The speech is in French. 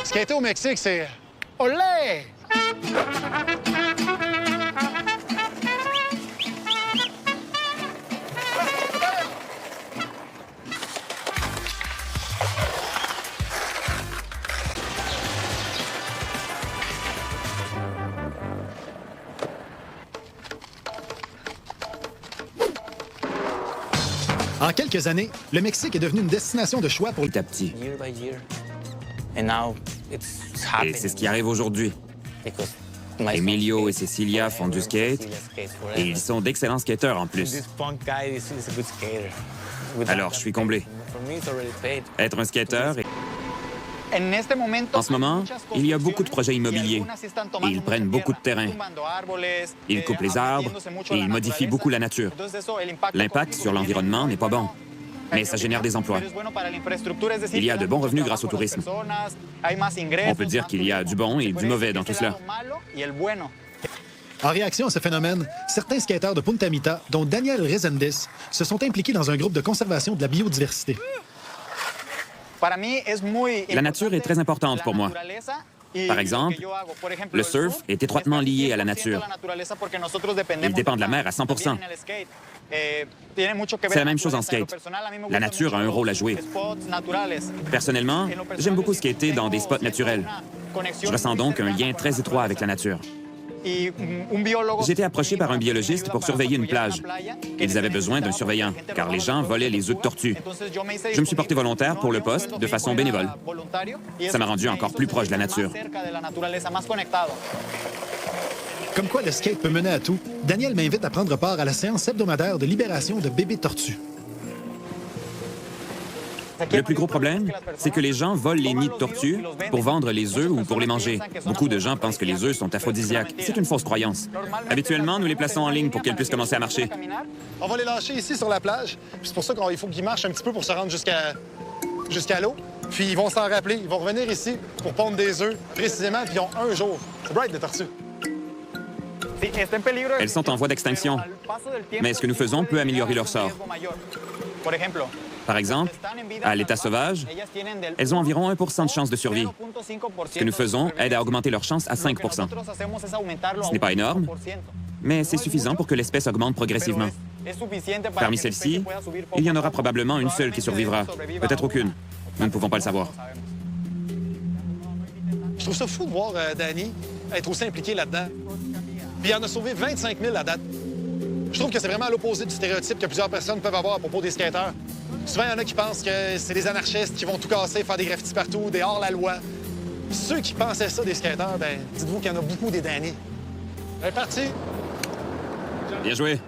Skater au Mexique, c'est... Olé! En quelques années, le Mexique est devenu une destination de choix pour Petit à petit. year by year. And now it's Et happening. c'est ce qui arrive aujourd'hui. Because my Emilio son et Cecilia font du skate Cecilia skates et forever. ils sont d'excellents skateurs en plus. This punk guy is a good skater. With Alors, that, je suis comblé. For me, it's already paid. Être un skateur, en ce moment, il y a beaucoup de projets immobiliers et ils prennent beaucoup de terrain. Ils coupent les arbres et ils modifient beaucoup la nature. L'impact sur l'environnement n'est pas bon, mais ça génère des emplois. Il y a de bons revenus grâce au tourisme. On peut dire qu'il y a du bon et du mauvais dans tout cela. En réaction à ce phénomène, certains skateurs de Punta Mita, dont Daniel Rezendes, se sont impliqués dans un groupe de conservation de la biodiversité. La nature est très importante pour moi. Par exemple, le surf est étroitement lié à la nature. Il dépend de la mer à 100 %. C'est la même chose en skate. La nature a un rôle à jouer. Personnellement, j'aime beaucoup skater dans des spots naturels. Je ressens donc un lien très étroit avec la nature. J'ai été approché par un biologiste pour surveiller une plage. Ils avaient besoin d'un surveillant, car les gens volaient les œufs de tortue. Je me suis porté volontaire pour le poste de façon bénévole. Ça m'a rendu encore plus proche de la nature. Comme quoi le skate peut mener à tout, Daniel m'invite à prendre part à la séance hebdomadaire de libération de bébés tortues. Le plus gros problème, c'est que les gens volent les nids de tortues pour vendre les œufs ou pour les manger. Beaucoup de gens pensent que les œufs sont aphrodisiaques. C'est une fausse croyance. Habituellement, nous les plaçons en ligne pour qu'elles puissent commencer à marcher. On va les lâcher ici sur la plage. C'est pour ça qu'il faut qu'ils marchent un petit peu pour se rendre jusqu'à l'eau. Puis ils vont s'en rappeler. Ils vont revenir ici pour pondre des œufs, précisément, puis ils ont un jour. C'est bright, les tortues. Elles sont en voie d'extinction. Mais ce que nous faisons peut améliorer leur sort. Par exemple, à l'état sauvage, elles ont environ 1 % de chance de survie. Ce que nous faisons aide à augmenter leur chance à 5 %. Ce n'est pas énorme, mais c'est suffisant pour que l'espèce augmente progressivement. Parmi celles-ci, il y en aura probablement une seule qui survivra. Peut-être aucune. Nous ne pouvons pas le savoir. Je trouve ça fou de voir Danny être aussi impliqué là-dedans. Puis il en a sauvé 25 000 à date. Je trouve que c'est vraiment à l'opposé du stéréotype que plusieurs personnes peuvent avoir à propos des skateurs. Souvent, il y en a qui pensent que c'est des anarchistes qui vont tout casser, faire des graffitis partout, des hors-la-loi. Ceux qui pensaient ça des skateurs, ben dites-vous qu'il y en a beaucoup des Danny. C'est parti! Bien joué.